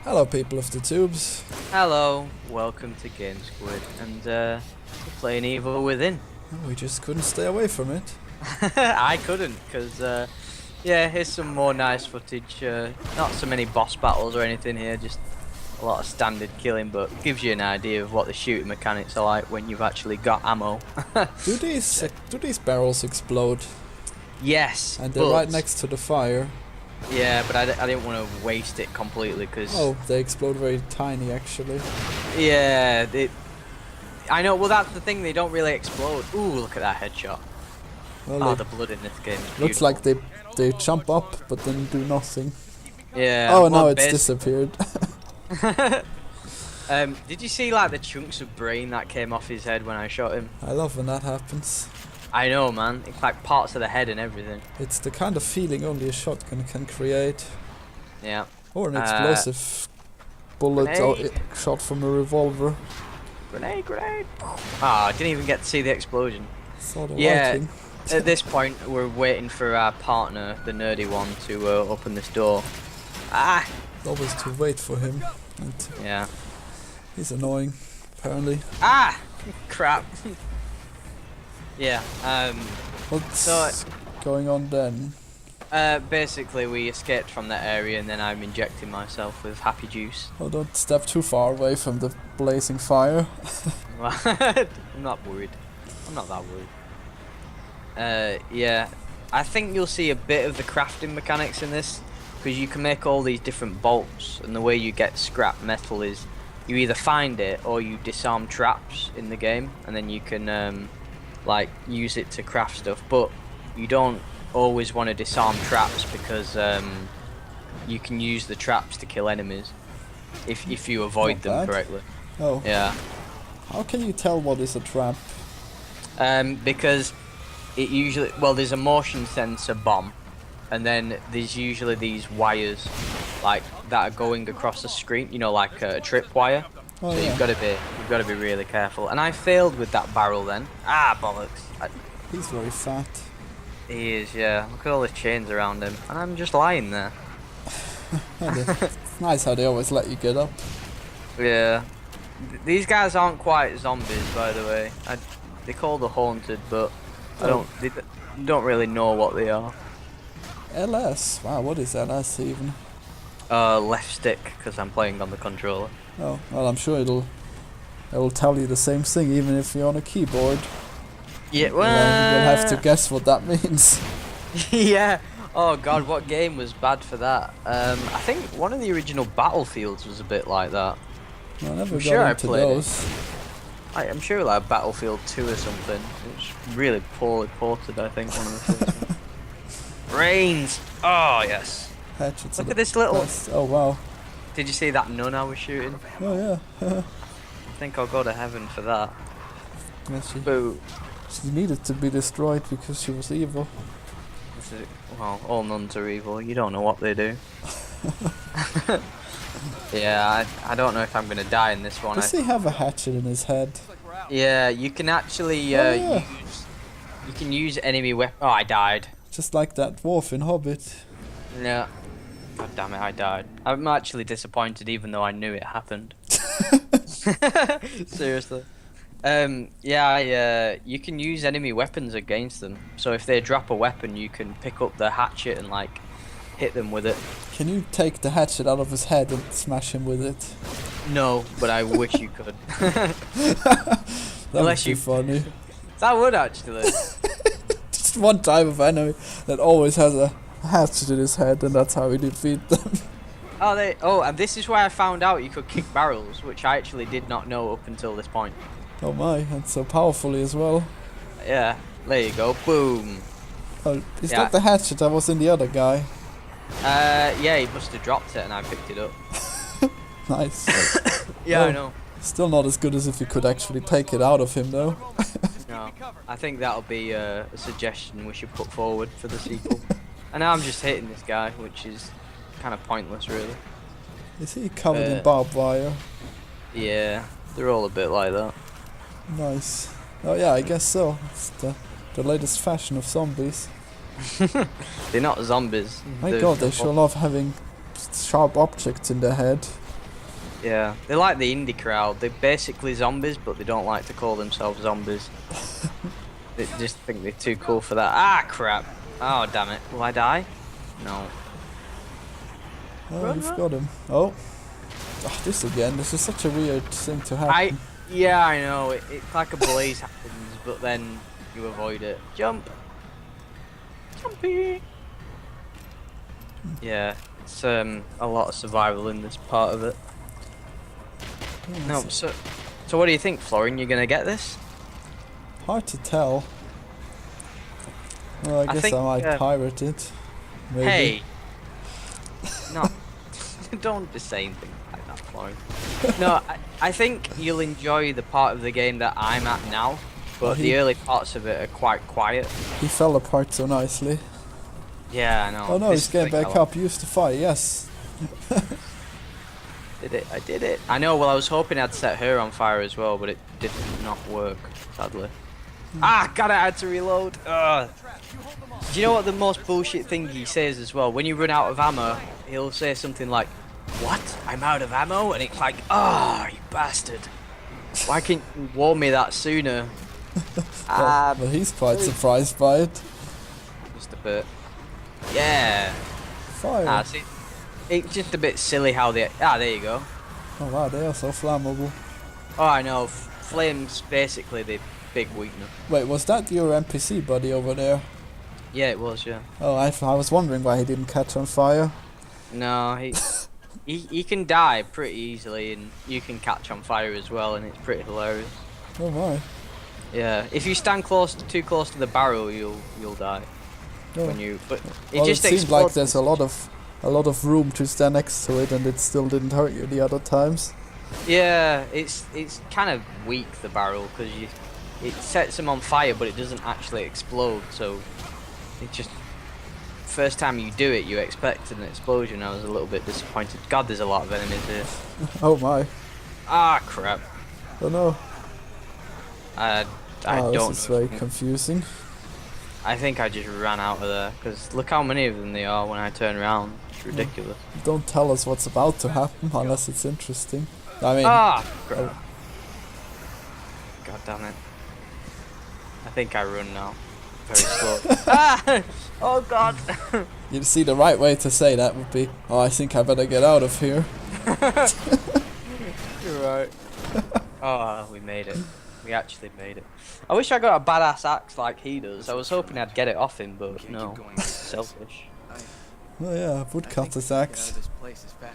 Hello, people of the tubes. Hello, welcome to Game Squid, and we're playing Evil Within. Oh, we just couldn't stay away from it. I couldn't, because, yeah, here's some more nice footage. Not so many boss battles or anything here, just a lot of standard killing, but gives you an idea of what the shooting mechanics are like when you've actually got ammo. Do these barrels explode? Yes, And they're right next to the fire. Yeah, but I didn't want to waste it completely, because... Oh, they explode very tiny, actually. Yeah, I know, well that's the thing, they don't really explode. Ooh, look at that headshot. Well, Oh, the blood in this game is beautiful. looks like they jump up, but then do nothing. Yeah. Oh, well, no, it's disappeared. Did you see like the chunks of brain that came off his head when I shot him? I love when that happens. I know, man. It's like parts of the head and everything. It's the kind of feeling only a shotgun can create. Yeah. Or an explosive bullet or shot from a revolver. Grenade, grenade. Ah, I didn't even get to see the explosion. Saw the Yeah. lighting. At this point, we're waiting for our partner, the nerdy one, to open this door. Ah. Always to wait for him. And Yeah. he's annoying, apparently. Ah. Crap. Yeah. What's going on then? Basically, we escaped from that area, and then I'm injecting myself with happy juice. Oh, don't step too far away from the blazing fire. I'm not worried. I'm not that worried. Yeah, I think you'll see a bit of the crafting mechanics in this, because you can make all these different bolts, and the way you get scrap metal is you either find it or you disarm traps in the game, and then you can like use it to craft stuff. But you don't always want to disarm traps, because you can use the traps to kill enemies if you avoid Not them bad. correctly. Oh. Yeah. How can you tell what is a trap? Because it usually, well, there's a motion sensor bomb, and then there's usually these wires like that are going across the screen, you know, like a trip wire. Oh, So yeah. you've got to be really careful. And I failed with that barrel then. Ah, bollocks. He's very fat. He is, yeah. Look at all the chains around him, and I'm just lying there. It's nice how they always let you get up. Yeah. These guys aren't quite zombies, by the way. They're called the haunted, but they don't really know what they are. LS? Wow, what is LS even? Left stick, because I'm playing on the controller. Oh, well, I'm sure it will tell you the same thing even if you're on a keyboard. Yeah, Well, you'll have to guess what that means. Yeah. Oh god, what game was bad for that? I think one of the original Battlefields was a bit like that. I never got sure I into played it. those. I'm sure like Battlefield 2 or something. It's really poorly ported, I think, one of the first ones. Brains! Oh, yes. Hatchets Look are at the this little... best. Oh, wow. Did you see that nun I was shooting? Oh, yeah. I think I'll go to heaven for that. Yeah, she Boo. needed to be destroyed because she was evil. Well, all nuns are evil. You don't know what they do. Yeah, I don't know if I'm gonna die in this one. Does he have a hatchet in his head? Yeah, you can actually yeah. you can use enemy weapon. Oh, I died. Just like that dwarf in Hobbit. Yeah. God damn it, I died. I'm actually disappointed, even though I knew it happened. Seriously. Yeah, you can use enemy weapons against them. So if they drop a weapon, you can pick up the hatchet and like hit them with it. Can you take the hatchet out of his head and smash him with it? No, but I wish you could. That Unless would be you- funny. That would actually. Just one type of enemy that always has a hatchet in his head, and that's how we defeat them. Oh, and this is where I found out you could kick barrels, which I actually did not know up until this point. Oh my, and so powerfully as well. Yeah, there you go. Boom. Oh, is Yeah. that the hatchet that was in the other guy? Yeah, he must have dropped it and I picked it up. Nice. Yeah, I Oh. know. Still not as good as if you could actually take it out of him, though. No, I think that'll be a suggestion we should put forward for the sequel. And now I'm just hitting this guy, which is kind of pointless, really. Is he covered in barbed wire? Yeah, they're all a bit like that. Nice. Oh yeah, I guess so. It's the latest fashion of zombies. They're not zombies. My They're god, they sure love having sharp objects in their head. Yeah, they like the indie crowd. They're basically zombies, but they don't like to call themselves zombies. They just think they're too cool for that. Ah, crap. Oh, damn it. Will I die? No. Oh, you've got him. Oh. Oh, this again. This is such a weird thing to happen. Yeah, I know. It's like a blaze happens, but then you avoid it. Jump. Jumpy. Yeah, it's a lot of survival in this part of it. No, so what do you think, Florian? You gonna get this? Hard to tell. Well, I guess I might pirate it. Maybe. Hey! No, don't be saying things like that, Florian. No, I think you'll enjoy the part of the game that I'm at now, but the early parts of it are quite quiet. He fell apart so nicely. Yeah, I know. Oh no, he's getting back up. Use the fire, yes. I did it. I know, well, I was hoping I'd set her on fire as well, but it did not work, sadly. Ah, God, I had to reload. Ugh. Do you know what the most bullshit thing he says as well? When you run out of ammo, he'll say something like, "What? I'm out of ammo?" And it's like, "Ah, you bastard. Why can't you warn me that sooner?" Well, he's quite surprised by it. Just a bit. Yeah. Fire. Ah, see, it's just a bit silly how they... Ah, there you go. Oh wow, they are so flammable. Oh, I know. Flame's basically the big weakness. Wait, was that your NPC buddy over there? Yeah, it was, yeah. Oh, I was wondering why he didn't catch on fire. No, he can die pretty easily, and you can catch on fire as well, and it's pretty hilarious. Oh my. Yeah, if you stand too close to the barrel, you'll die. Oh. But Well, it seemed like there's a lot of room to stand next to it, and it still didn't hurt you the other times. Yeah, it's kind of weak, the barrel, because it sets them on fire, but it doesn't actually explode. So it just first time you do it, you expect an explosion. I was a little bit disappointed. God, there's a lot of enemies here. Oh my. Ah, crap. Oh no. I don't know. This is very confusing. I think I just ran out of there, because look how many of them there are when I turn around. It's ridiculous. Don't tell us what's about to happen unless it's interesting. I mean... Ah! God damn it. I think I run now. Very slow. Ah! Oh god! You see, the right way to say that would be, "Oh, I think I better get out of here." You're right. Oh, we made it. We actually made it. I wish I got a badass axe like he does. I was hoping I'd get it off him, but no. Selfish. Oh yeah, woodcutter's axe.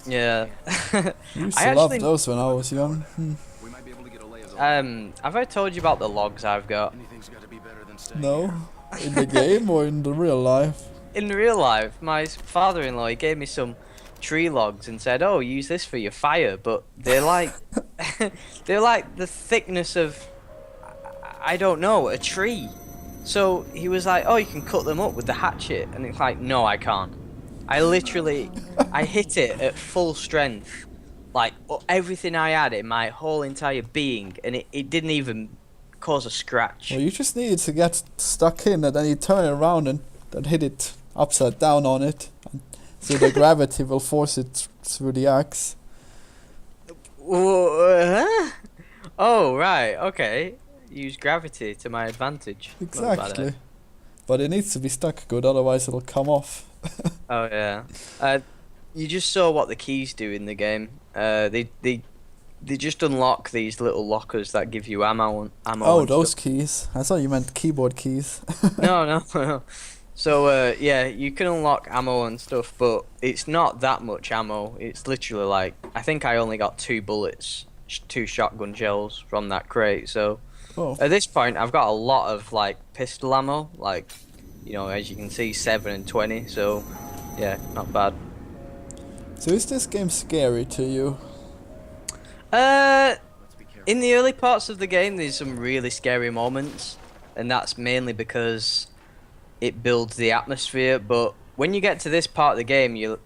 Yeah. I used to love those when I was young. Have I told you about the logs I've got? No? In the game or in the real life? In real life, my father-in-law, he gave me some tree logs and said, "Oh, use this for your fire," but they're like they're like the thickness of, I don't know, a tree. So he was like, "Oh, you can cut them up with the hatchet," and it's like, no, I can't. I literally I hit it at full strength, like everything I had in my whole entire being, and it didn't even cause a scratch. Well, you just needed to get stuck in, and then you turn around and then hit it upside down on it, so the gravity will force it through the axe. Oh, right, okay. Use gravity to my advantage. Exactly. But it needs to be stuck good, otherwise it'll come off. Oh yeah. You just saw what the keys do in the game. They just unlock these little lockers that give you ammo. Oh, those keys. I thought you meant keyboard keys. No. So yeah, you can unlock ammo and stuff, but it's not that much ammo. It's literally like, I think I only got 2 bullets, 2 shotgun shells from that crate. So at this point, I've got a lot of like pistol ammo, like, you know, as you can see, 7 and 20. So yeah, not bad. So is this game scary to you? In the early parts of the game, there's some really scary moments, and that's mainly because it builds the atmosphere. But when you get to this part of the game, you're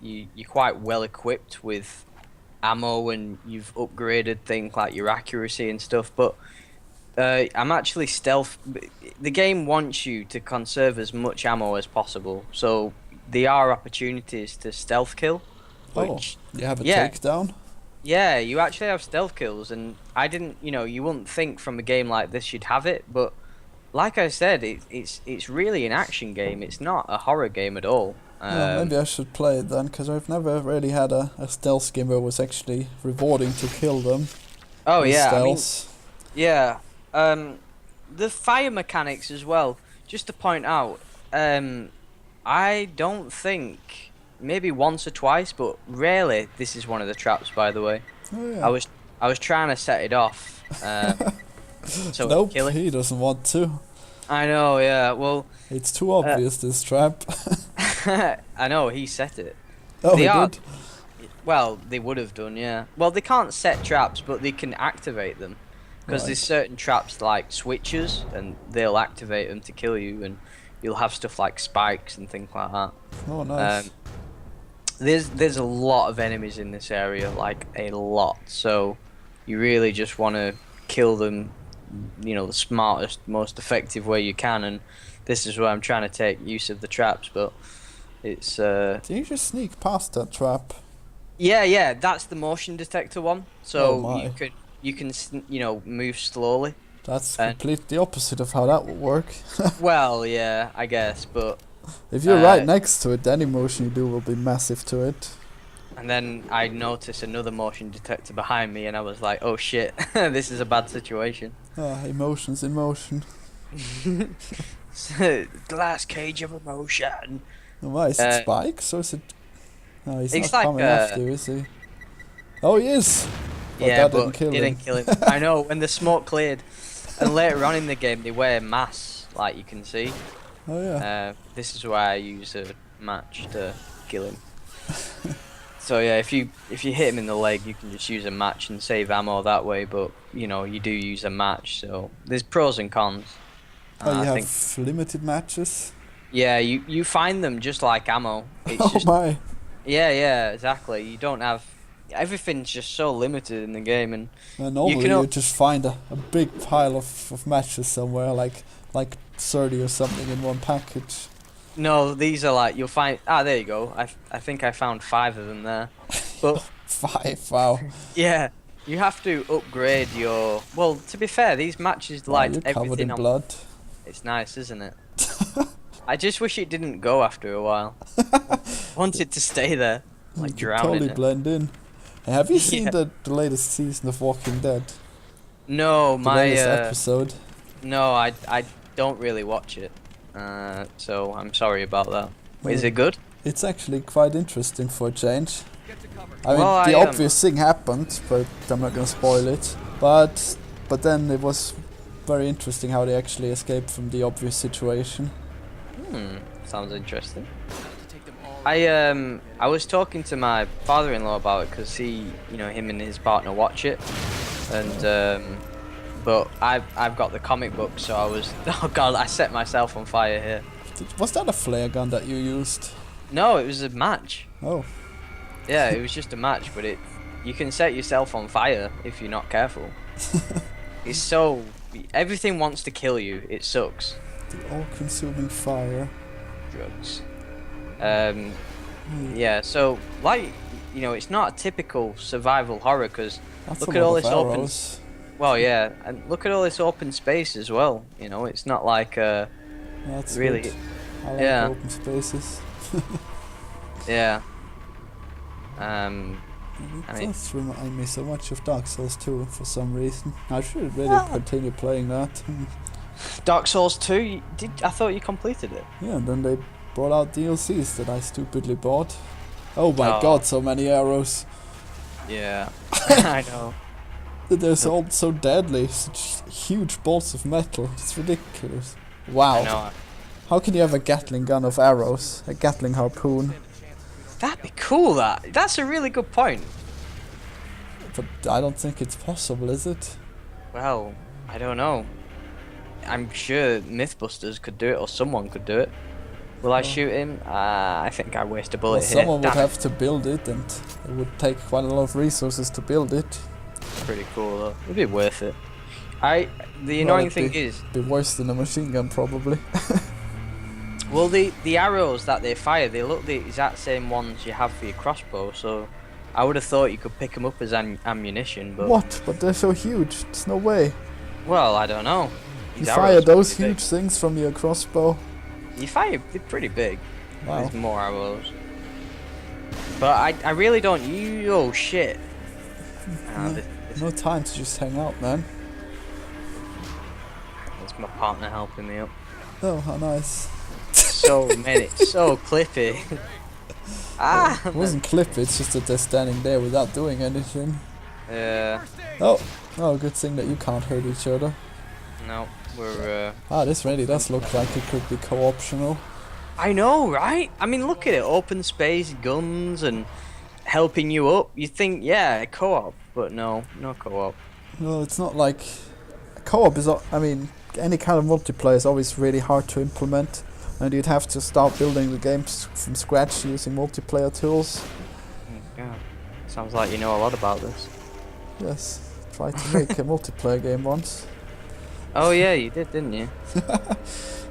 quite well equipped with ammo, and you've upgraded things like your accuracy and stuff. But I'm actually stealth. The game wants you to conserve as much ammo as possible, so there are opportunities to stealth kill. Which, you have a takedown? Yeah, you actually have stealth kills, and I didn't. You wouldn't think from a game like this you'd have it, but like I said, it's really an action game. It's not a horror game at all. Oh, maybe I should play it then, because I've never really had a stealth game where it was actually rewarding to kill them. Oh with yeah, I mean, stealth. yeah. The fire mechanics as well. Just to point out, I don't think maybe once or twice, but rarely. This is one of the traps, by the way. Oh yeah. I was trying to set it off. So Nope, kill it. he doesn't want to. I know, yeah. Well, It's too obvious, this trap. I know he set it. Oh, They he are- did? Well, they would have done, yeah. Well, they can't set traps, but they can activate them. Because Right. there's certain traps like switches, and they'll activate them to kill you, and you'll have stuff like spikes and things like that. Oh, nice. There's a lot of enemies in this area, like a lot. So you really just want to kill them, the smartest, most effective way you can. And this is where I'm trying to take use of the traps, but it's Did you just sneak past that trap? yeah, that's the motion detector one. Oh So my. you can move slowly. That's And- completely opposite of how that would work. Well, yeah, I guess, but If you're Uh, right next to it, any motion you do will be massive to it. and then I noticed another motion detector behind me, and I was like, oh shit, this is a bad situation. Emotions in motion. Glass cage of emotion. Oh, why, is it Uh, spikes or is it... No, he's it's not like, coming after you, is he? Oh, he is! But yeah, that but didn't kill it him. didn't kill him. I know, when the smoke cleared. And later on in the game, they wear masks, like you can see. Oh, yeah. This is why I use a match to kill him. So yeah, if you hit him in the leg, you can just use a match and save ammo that way. But you do use a match, so there's pros and cons. Oh, you I have think, limited matches? yeah, you find them just like ammo. It's Oh just, my. yeah, exactly. You don't have everything's just so limited in the game, and Normally can you al- just find a big pile of matches somewhere, like 30 or something in one package. no, these are like you'll find. Ah, there you go. I think I found 5 of them there. But 5, wow. yeah, you have to upgrade your. Well, to be fair, these matches Wow, light you're covered everything in on. blood. It's nice, isn't it? I just wish it didn't go after a while. Want it to stay there, You like could drown totally in it. blend in. Hey, have you seen Yeah. the latest season of Walking Dead? No, The my latest episode? no, I don't really watch it. So I'm sorry about that. Is Oh. it good? It's actually quite interesting for a change. I mean, Well, the I, obvious thing happened, but I'm not gonna spoil it. But then it was very interesting how they actually escaped from the obvious situation. Sounds interesting. I was talking to my father-in-law about it because him and his partner watch it, and but I've got the comic book, so I was oh god, I set myself on fire here. Was that a flare gun that you used? No, it was a match. Oh, Yeah, it was just a match, but you can set yourself on fire if you're not careful. It's so everything wants to kill you. It sucks. the all-consuming fire. Drugs. Yeah. So it's not a typical survival horror because That's look a at all lot this of open. arrows. Well, yeah, and look at all this open space as well. It's not like That's really. good. I like yeah. open spaces. Yeah. It I mean- does remind me so much of Dark Souls 2 for some reason. I should really Well- continue playing that. Dark Souls 2. I thought you completed it. Yeah, and then they brought out DLCs that I stupidly bought. Oh my Oh. god, so many arrows. Yeah. I know. They're all so deadly, such huge bolts of metal. It's ridiculous. Wow. I know. How can you have a Gatling gun of arrows? A Gatling harpoon? That'd be cool. That's a really good point. But I don't think it's possible, is it? Well, I don't know. I'm sure Mythbusters could do it, or someone could do it. Will I shoot him? I think I waste a bullet Well, here. someone would Damn it. have to build it, and it would take quite a lot of resources to build it. Pretty cool though. It'd be worth it. The Well, annoying it'd thing be- is, Be worse than a machine gun, probably. well, the arrows that they fire, they look the exact same ones you have for your crossbow. So I would have thought you could pick them up as ammunition, but What? But they're so huge. There's no way. well, I don't know. You These fire arrows are those pretty huge things from your crossbow. big. You fire they're pretty big. Wow. There's more arrows. But I really don't use. Oh shit! No time to just hang out, man. It's my partner helping me up. Oh, how nice. So many, so clippy. Ah! It wasn't clip, it's just that they're standing there without doing anything. Yeah. Oh, good thing that you can't hurt each other. No, we're. This really does look like it could be co-optional. I know, right? I mean, look at it. Open space, guns, and helping you up. You think, yeah, co-op, but no co-op. No, it's not like... Co-op is... I mean, any kind of multiplayer is always really hard to implement. And you'd have to start building the games from scratch using multiplayer tools. Yeah. Sounds like you know a lot about this. Yes, tried to make a multiplayer game once. Oh yeah, you did, didn't you?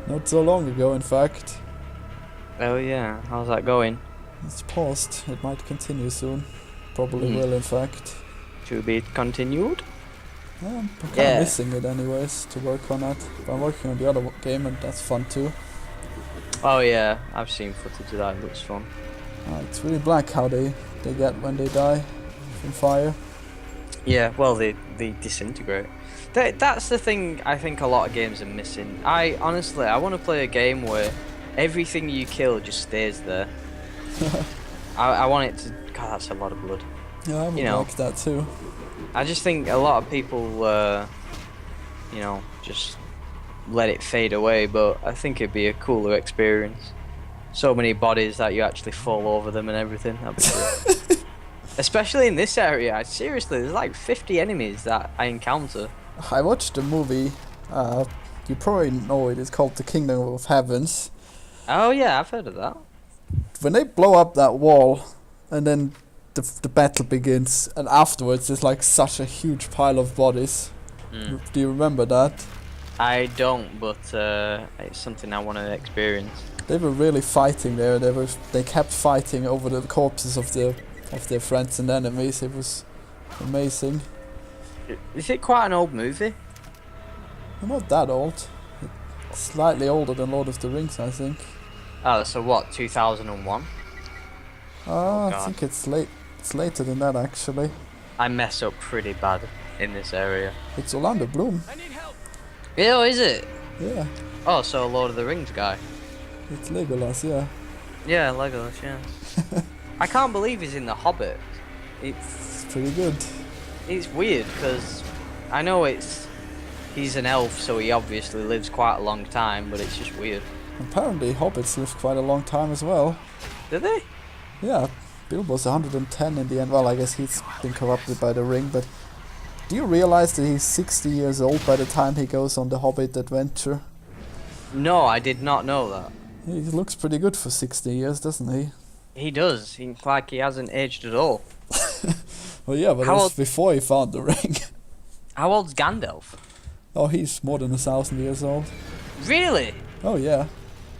Not so long ago, in fact. Oh yeah, how's that going? It's paused. It might continue soon. Probably will, in fact. To be continued? I'm kind of missing it anyways, to work on that. But I'm working on the other game and that's fun too. Oh yeah, I've seen footage of that, it looks fun. It's really black how they get when they die from fire. Yeah, well they disintegrate. That's the thing I think a lot of games are missing. I want to play a game where everything you kill just stays there. I want it to... God, that's a lot of blood. Yeah, I would like that too. I just think a lot of people, just let it fade away, but I think it'd be a cooler experience. So many bodies that you actually fall over them and everything. That'd be cool. Especially in this area. Seriously, there's like 50 enemies that I encounter. I watched a movie, you probably know it, it's called The Kingdom of Heavens. Oh yeah, I've heard of that. When they blow up that wall, and then the battle begins, and afterwards there's like such a huge pile of bodies. Do you remember that? I don't, but it's something I want to experience. They were really fighting there. They kept fighting over the corpses of their friends and enemies. It was amazing. Is it quite an old movie? Not that old. It's slightly older than Lord of the Rings, I think. Oh, so what? 2001? I think it's late. It's later than that, actually. I mess up pretty bad in this area. It's Orlando Bloom. Oh, is it? Yeah. Oh, so Lord of the Rings guy. It's Legolas, yeah. Yeah, Legolas, yeah. I can't believe he's in The Hobbit. It's pretty good. It's weird, because I know he's an elf, so he obviously lives quite a long time, but it's just weird. Apparently, hobbits live quite a long time as well. Did they? Yeah, Bilbo's 110 in the end. Well, I guess he's been corrupted by the ring, but do you realize that he's 60 years old by the time he goes on the Hobbit adventure? No, I did not know that. He looks pretty good for 60 years, doesn't he? He does. He's like he hasn't aged at all. Well, yeah, but that's before he found the ring. How old's Gandalf? Oh, he's more than 1,000 years old. Really? Oh, yeah.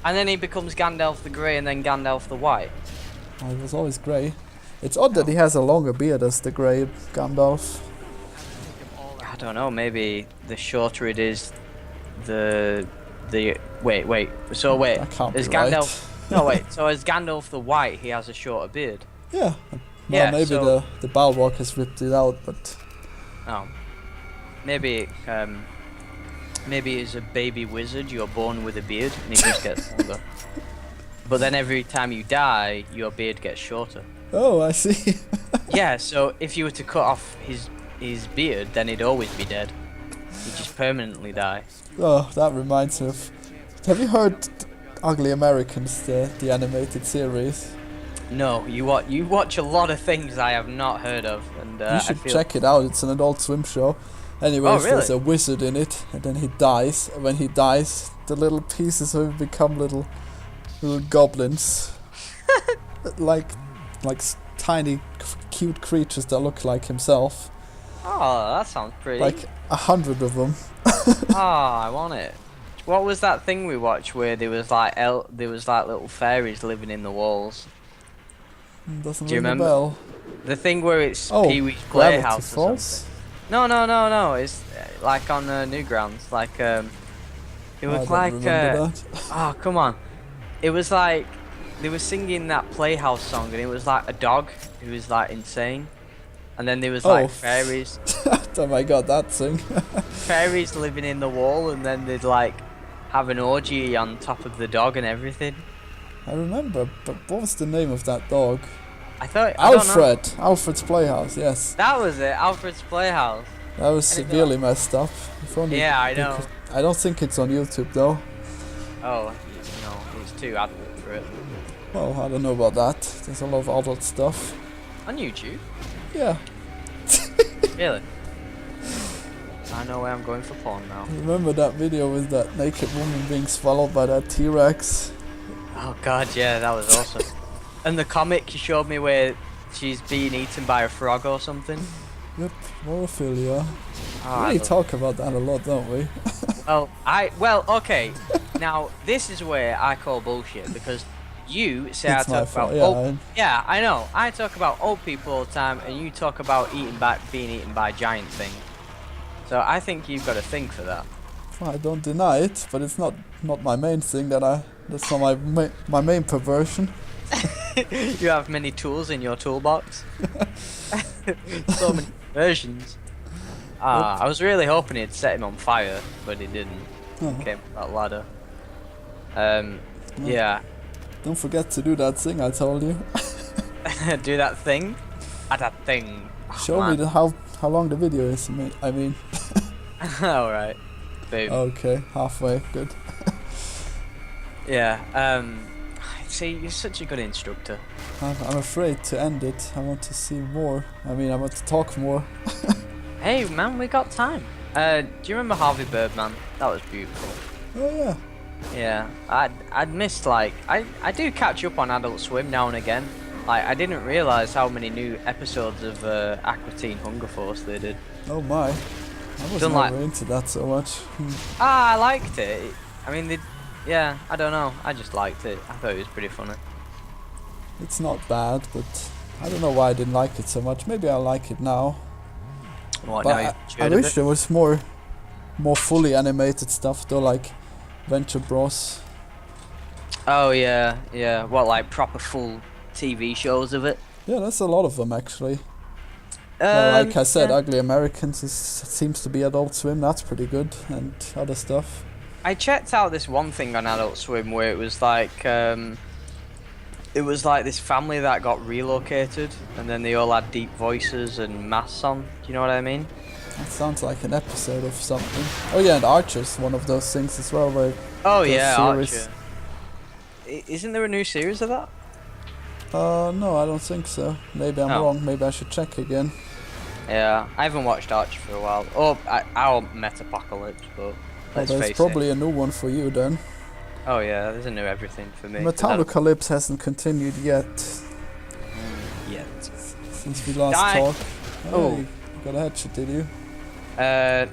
And then he becomes Gandalf the Grey and then Gandalf the White? Oh, he was always grey. It's odd that he has a longer beard as the grey Gandalf. I don't know, maybe the shorter it is, the wait. So wait, That can't is be Gandalf? right. No, wait. So as Gandalf the White, he has a shorter beard. Yeah. Well, Yeah, maybe so- the Balrog has ripped it out, but Oh, maybe as a baby wizard, you're born with a beard and it just gets longer. But then every time you die, your beard gets shorter. oh, I see. Yeah, so if you were to cut off his beard, then he'd always be dead. He'd just permanently die. Oh, that reminds me of. Have you heard Ugly Americans, the animated series? No, you watch a lot of things I have not heard of, and You should check it out. It's an Adult Swim show. Anyways, really? there's a wizard in it, and then he dies. And when he dies, the little pieces of him become little goblins, like tiny, cute creatures that look like himself. Oh, that sounds pretty. Like 100 of them. Oh, I want it. What was that thing we watched where there was like little fairies living in the walls? Doesn't Do you ring a remember? bell. The thing where it's Oh, Pee-wee's Gravity Playhouse or Falls? something. No. It's like on Newgrounds. Like it I was don't like remember that. oh come on, it was like they were singing that Playhouse song, and it was like a dog who was like insane, and then there was like fairies. Oh my god, that thing. Fairies living in the wall, and then they'd like have an orgy on top of the dog and everything. I remember, but what was the name of that dog? I don't know. Alfred! Alfred's Playhouse, yes. That was it, Alfred's Playhouse. That was severely messed up. If only Yeah, I they know. I don't think it's on YouTube though. Oh, no, it's too adult for it. Well, I don't know about that. There's a lot of adult stuff. On YouTube? Yeah. Really? I know where I'm going for porn now. Remember that video with that naked woman being swallowed by that T-Rex? Oh god, yeah, that was awesome. And the comic you showed me where she's being eaten by a frog or something. Yep, morophilia. Oh, We really talk about that a lot, don't we? Well, okay. Now, this is where I call bullshit, because you say It's I my talk fault, about yeah, I know. I talk about old people all the time, and you talk about being eaten by giant things. So I think you've got a thing for that. I don't deny it, but it's not my main thing that's not my main perversion. You have many tools in your toolbox. So many versions. I was really hoping he'd set him on fire, but he didn't. Oh. Came with that ladder. Yeah. Don't forget to do that thing I told you. Do that thing. That thing. Oh, Show me how long the video is. I mean. All right. Boom. Okay, halfway. Good. Yeah. See, you're such a good instructor. I'm afraid to end it. I want to see more. I mean, I want to talk more. Hey, man, we got time. Do you remember Harvey Birdman? That was beautiful. Oh yeah. Yeah, I'd missed I do catch up on Adult Swim now and again. Like I didn't realise how many new episodes of Aqua Teen Hunger Force they did. Oh my. I was Don't never into that so much. I liked it. I mean, yeah, I don't know. I just liked it. I thought it was pretty funny. It's not bad, but I don't know why I didn't like it so much. Maybe I like it now. What, But now I wish there was more fully animated stuff though, like Venture Bros. Oh yeah, yeah. What, like proper full TV shows of it? Yeah, there's a lot of them actually. Like I said, yeah. Ugly Americans seems to be Adult Swim. That's pretty good, and other stuff. I checked out this one thing on Adult Swim where it was like this family that got relocated, and then they all had deep voices and masks on. Do you know what I mean? That sounds like an episode of something. Oh yeah, and Archer's one of those things as well. Where Oh the yeah, series- Archer. Isn't there a new series of that? No, I don't think so. Maybe I'm Oh. wrong. Maybe I should check again. Yeah, I haven't watched Archer for a while. Or our Metapocalypse, but Well, let's there's face probably a new one for you then. it. Oh yeah, there's a new everything for me. 'cause I don't- Metalocalypse hasn't continued yet Yet. since we last Die. talked. Oh. You got a headshot, did you?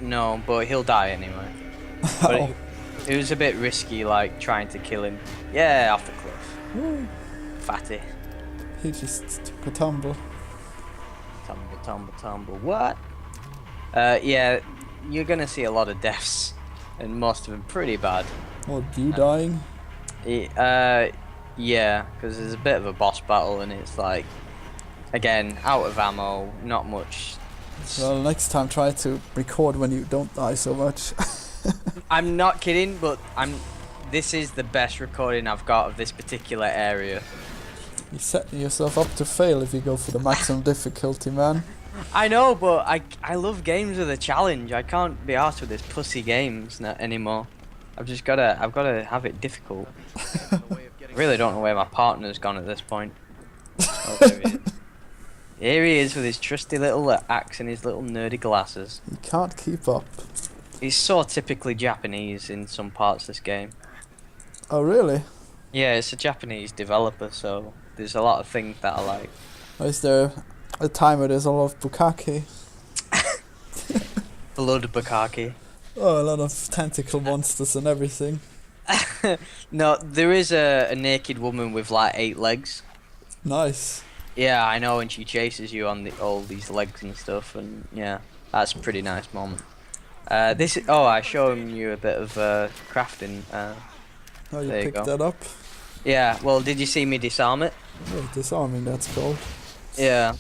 No, but he'll die anyway. But Oh. it was a bit risky, like trying to kill him. Yeah, off the cliff. Woo. Fatty. He just took a tumble. Tumble, tumble, tumble. What? Yeah, you're gonna see a lot of deaths, and most of them pretty bad. What, you dying? Yeah, because there's a bit of a boss battle, and it's like, again, out of ammo, not much. Well, next time try to record when you don't die so much. I'm not kidding, but this is the best recording I've got of this particular area. You set yourself up to fail if you go for the maximum difficulty, man. I know, but I love games with a challenge. I can't be arsed with this pussy games anymore. I've gotta have it difficult. I really don't know where my partner's gone at this point. Oh, there he is. Here he is with his trusty little axe and his little nerdy glasses. You can't keep up. He's so typically Japanese in some parts of this game. Oh, really? Yeah, it's a Japanese developer, so there's a lot of things that I like. Or is there a time where there's a lot of bukkake? Blood bukkake. Oh, a lot of tentacle monsters and everything. No, there is a naked woman with like 8 legs. Nice. Yeah, I know, and she chases you on all these legs and stuff, and yeah, that's a pretty nice moment. I showing you a bit of crafting. Oh, you There you picked go. that up? Yeah, well, did you see me disarm it? Oh, disarming, that's called. Yeah.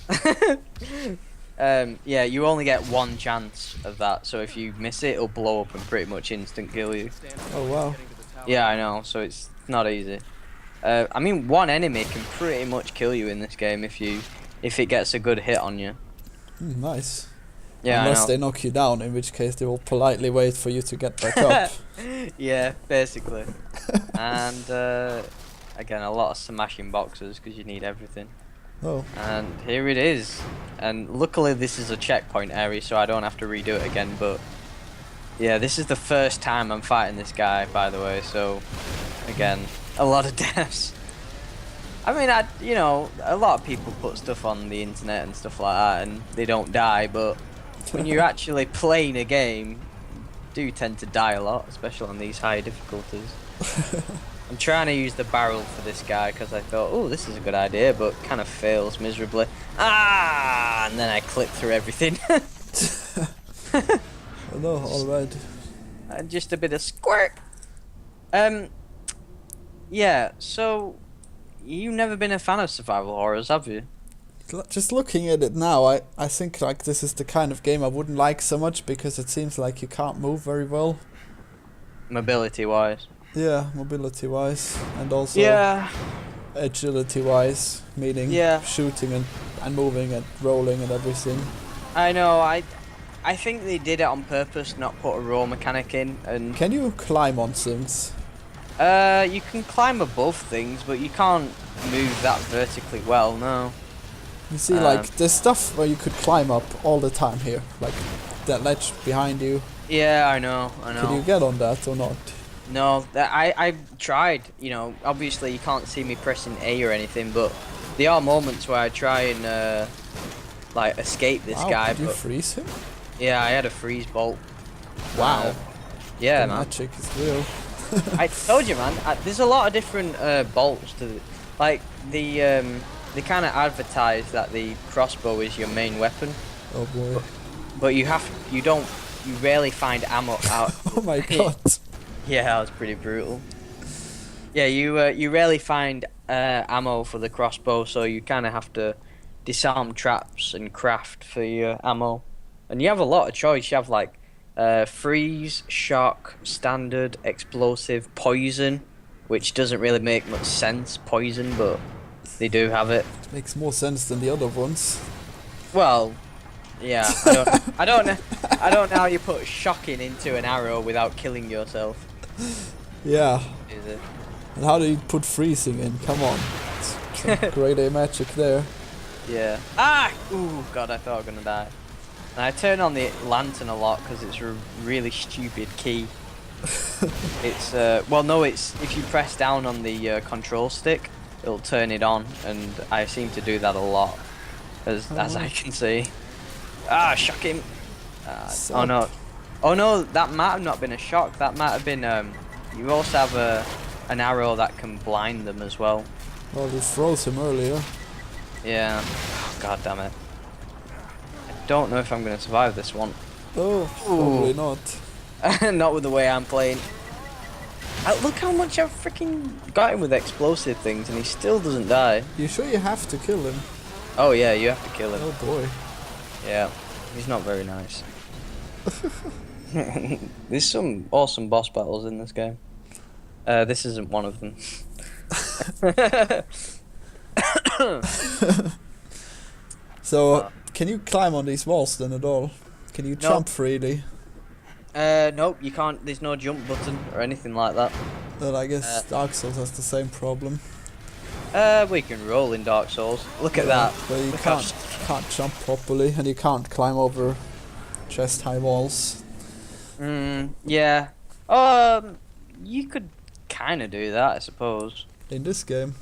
Yeah, you only get one chance of that, so if you miss it, it'll blow up and pretty much instant kill you. Oh, wow. Yeah, I know, so it's not easy. I mean, one enemy can pretty much kill you in this game if it gets a good hit on you. Nice. Yeah, Unless I know. they knock you down, in which case they will politely wait for you to get back up. Yeah, basically. And again, a lot of smashing boxes because you need everything. Oh, And here it is. And luckily this is a checkpoint area, so I don't have to redo it again. But yeah, this is the first time I'm fighting this guy, by the way. So again, a lot of deaths. I mean, a lot of people put stuff on the internet and stuff like that, and they don't die. But when you're actually playing a game, you do tend to die a lot, especially on these higher difficulties. I'm trying to use the barrel for this guy because I thought, oh, this is a good idea, but kind of fails miserably. Ah! And then I clip through everything. oh no, alright. And just a bit of squirt. Yeah, so you've never been a fan of survival horrors, have you? Just looking at it now, I think like this is the kind of game I wouldn't like so much because it seems like you can't move very well. Mobility-wise. Yeah, mobility-wise, and also Yeah. agility-wise, meaning Yeah. shooting and moving and rolling and everything. I know, I think they did it on purpose, not put a roll mechanic in, and Can you climb on things? you can climb above things, but you can't move that vertically well, no. You see, like, there's stuff where you could climb up all the time here, like that ledge behind you. Yeah, I know. Can you get on that or not? No, I tried, obviously you can't see me pressing A or anything, but there are moments where I try and, like, escape this Wow, guy, did you but freeze him? yeah, I had a freeze bolt. Wow. Yeah, The man. magic is real. I told you, man, there's a lot of different, bolts to, like, they kind of advertise that the crossbow is your main weapon, Oh boy. but you rarely find ammo out. Oh my god. Yeah, that was pretty brutal. Yeah, you rarely find ammo for the crossbow, so you kind of have to disarm traps and craft for your ammo. And you have a lot of choice. You have like freeze, shock, standard, explosive, poison, which doesn't really make much sense. Poison, but they do have it. Makes more sense than the other ones. Well, yeah, I don't know how you put shocking into an arrow without killing yourself. Yeah. Is it? And how do you put freezing in? Come on. It's grade A magic there. Yeah. Ah! Ooh, God, I thought I was gonna die. And I turn on the lantern a lot because it's a really stupid key. It's it's if you press down on the control stick, it'll turn it on, and I seem to do that a lot, as I can see. Ah, shock him! Oh no, that might have not been a shock. That might have been you also have an arrow that can blind them as well. Well, you froze him earlier. Yeah. Oh, God damn it. I don't know if I'm gonna survive this one. Oh, probably not. Not with the way I'm playing. Look how much I've freaking got him with explosive things, and he still doesn't die. You sure you have to kill him? Oh yeah, you have to kill him. Oh boy. Yeah, he's not very nice. There's some awesome boss battles in this game. This isn't one of them. So, can you climb on these walls then at all? Can you jump freely? Nope, you can't. There's no jump button or anything like that. But I guess Dark Souls has the same problem. We can roll in Dark Souls. Look at that. But you Look how can't jump properly, and you can't climb over chest-high walls. Yeah. You could kind of do that, I suppose. In this game.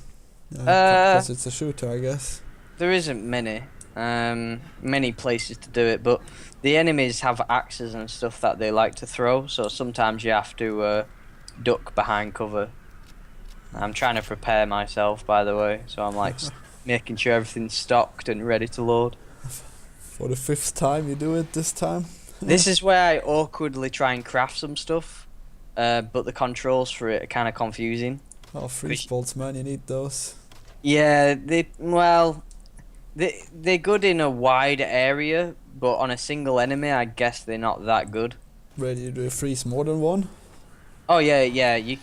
Because it's a shooter, I guess. There isn't many places to do it, but the enemies have axes and stuff that they like to throw, so sometimes you have to duck behind cover. I'm trying to prepare myself, by the way, so I'm like making sure everything's stocked and ready to load. For the 5th time you do it this time. This is where I awkwardly try and craft some stuff, but the controls for it are kind of confusing. Oh, freeze bolts, man, you need those. Yeah, they're good in a wide area, but on a single enemy, I guess they're not that good. Ready to freeze more than one? Oh yeah.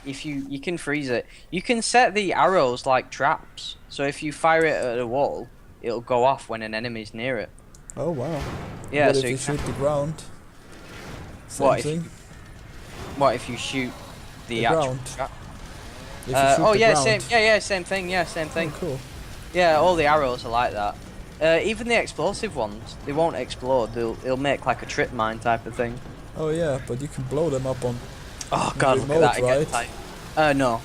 If you can freeze it, you can set the arrows like traps. So if you fire it at a wall, it'll go off when an enemy's near it. Oh wow. Yeah. What So if you shoot the ground? What Same thing. what if you shoot the actual ground? trap? If you shoot Oh the yeah, ground. same thing. Yeah, same thing. Oh, cool. Yeah, all the arrows are like that. Even the explosive ones, they won't explode. They'll make like a trip mine type of thing. Oh yeah, but you can blow them up on. Oh god, remote, look at that again. right? No.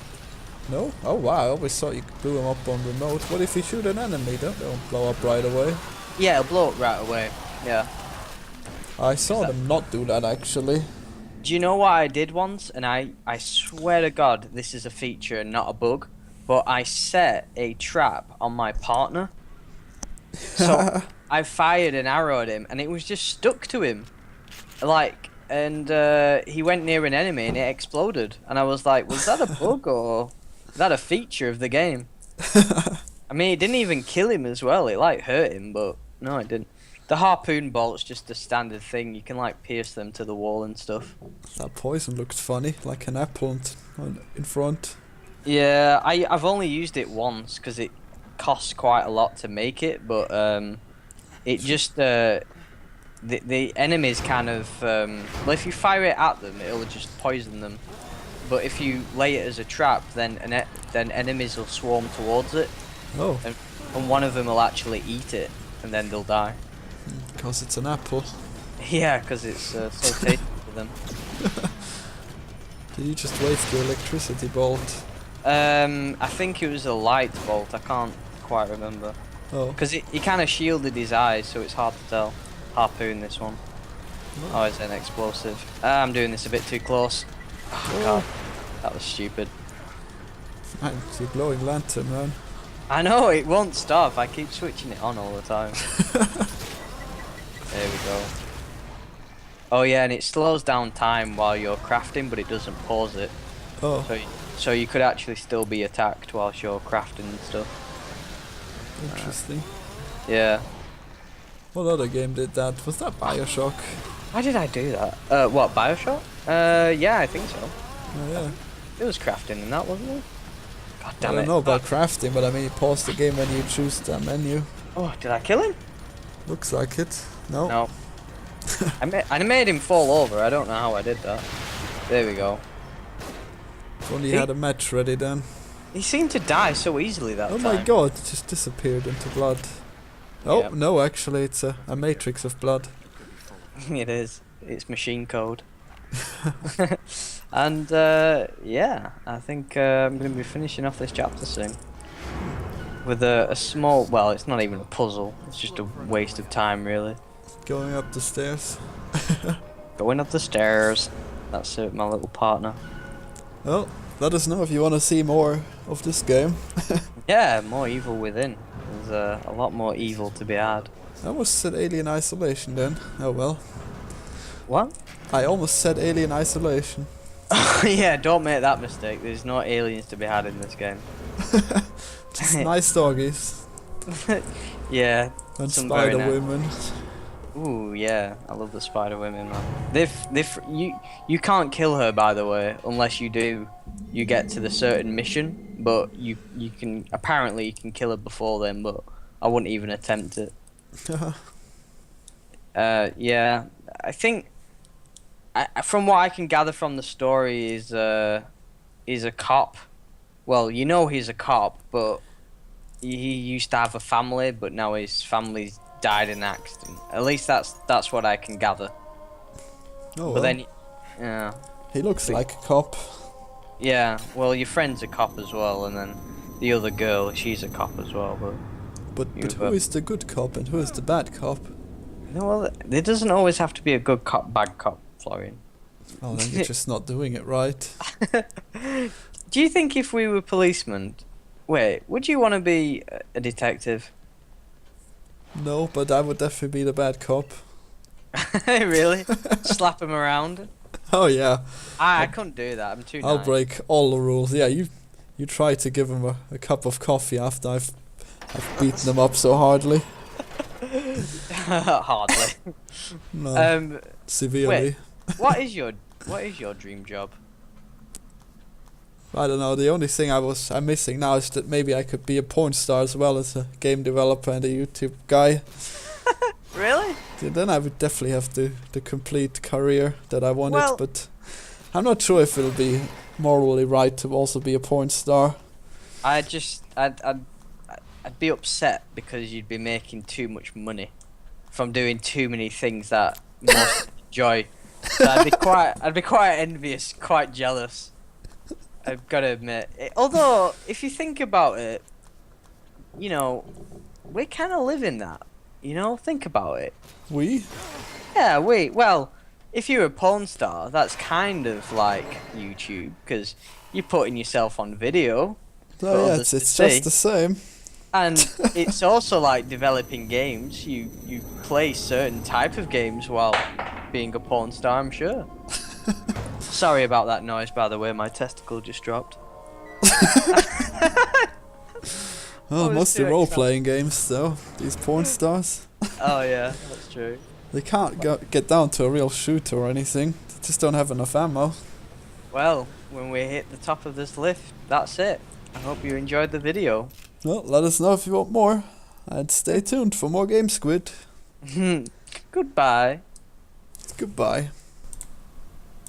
No? Oh wow, I always thought you could blow them up on remote. What if you shoot an enemy? They don't blow up right away. Yeah, it'll blow up right away. Yeah. I saw them not do that actually. Do you know what I did once? And I swear to God, this is a feature and not a bug. But I set a trap on my partner. So I fired an arrow at him, and it was just stuck to him. Like, and he went near an enemy, and it exploded. And I was like, was that a bug or is that a feature of the game? I mean, it didn't even kill him as well. It like hurt him, but no, it didn't. The harpoon bolt's just a standard thing. You can like pierce them to the wall and stuff. That poison looks funny, like an apple in front. Yeah, I've only used it once because it costs quite a lot to make it, but it just the enemies kind of well, if you fire it at them, it'll just poison them. But if you lay it as a trap, then enemies will swarm towards it. Oh. And one of them will actually eat it, and then they'll die. Because it's an apple. Yeah, because it's so tasty for them. Did you just waste your electricity bolt? I think it was a light bolt. I can't quite remember. Oh. Because he kind of shielded his eyes, so it's hard to tell. Harpoon this one. Oh, it's an explosive. I'm doing this a bit too close. Oh, God, that was stupid. Man, it's your glowing lantern, man. I know, it won't stop. I keep switching it on all the time. There we go. Oh yeah, and it slows down time while you're crafting, but it doesn't pause it. Oh. So you could actually still be attacked whilst you're crafting and stuff. Interesting. Yeah. What other game did that? Was that Bioshock? Why did I do that? What, Bioshock? Yeah, I think so. Oh yeah. It was crafting in that, wasn't it? God I damn it. don't know about crafting, but I mean you pause the game when you choose the menu. Oh, did I kill him? Looks like it. No? No. I made him fall over. I don't know how I did that. There we go. If only you had a match ready then. He seemed to die so easily that Oh time. my god, it just disappeared into blood. Oh, Yeah. no, actually it's a matrix of blood. It is. It's machine code. And yeah, I think I'm going to be finishing off this chapter soon. With a small, well, it's not even a puzzle. It's just a waste of time, really. Going up the stairs. Going up the stairs. That's it, my little partner. Well, let us know if you want to see more of this game. Yeah, more evil within. There's a lot more evil to be had. I almost said Alien Isolation then. Oh well. What? I almost said Alien Isolation. Yeah, don't make that mistake. There's no aliens to be had in this game. Just nice doggies. Yeah. And some very spider nice- women. Ooh, yeah. I love the spider women, man. You can't kill her, by the way, unless you do. You get to the certain mission, but you can apparently you can kill her before then, but I wouldn't even attempt it. Yeah, I think from what I can gather from the story is a cop. Well, you know he's a cop, but he used to have a family, but now his family's died in an accident. At least that's what I can gather. Oh, But then, yeah, he looks like a cop. yeah. Well, your friend's a cop as well, and then the other girl, she's a cop as well. But But who is the good cop and who is the bad cop? no, well, there doesn't always have to be a good cop, bad cop, Florian. Oh, then you're just not doing it right. Do you think if we were policemen, Wait, would you want to be a detective? No, but I would definitely be the bad cop. Really? Slap him around? Oh yeah, I couldn't do that. I'm too I'll nice. break all the rules. Yeah, you try to give him a cup of coffee after I've beaten him up so hardly. Hardly. No, severely. Wait, what is your dream job? I don't know. The only thing I'm missing now is that maybe I could be a porn star as well as a game developer and a YouTube guy. Really? Then I would definitely have the complete career that I wanted. Well- But I'm not sure if it'll be morally right to also be a porn star. I'd be upset because you'd be making too much money from doing too many things that most enjoy. So I'd be quite envious, quite jealous. I've got to admit. Although, if you think about it, you know, we kind of live in that. You know, think about it. We? Yeah, well, if you're a porn star, that's kind of like YouTube because you're putting yourself on video. So for yeah, others it's to see. just the same. And it's also like developing games. You play certain type of games while being a porn star, I'm sure. Sorry about that noise, by the way. My testicle just dropped. Well, was mostly too role-playing games though. These porn stars, Oh yeah, that's true. they can't get down to a real shooter or anything. They just don't have enough ammo. Well, when we hit the top of this lift, that's it. I hope you enjoyed the video. Well, let us know if you want more, and stay tuned for more Game Squid. Goodbye. Goodbye.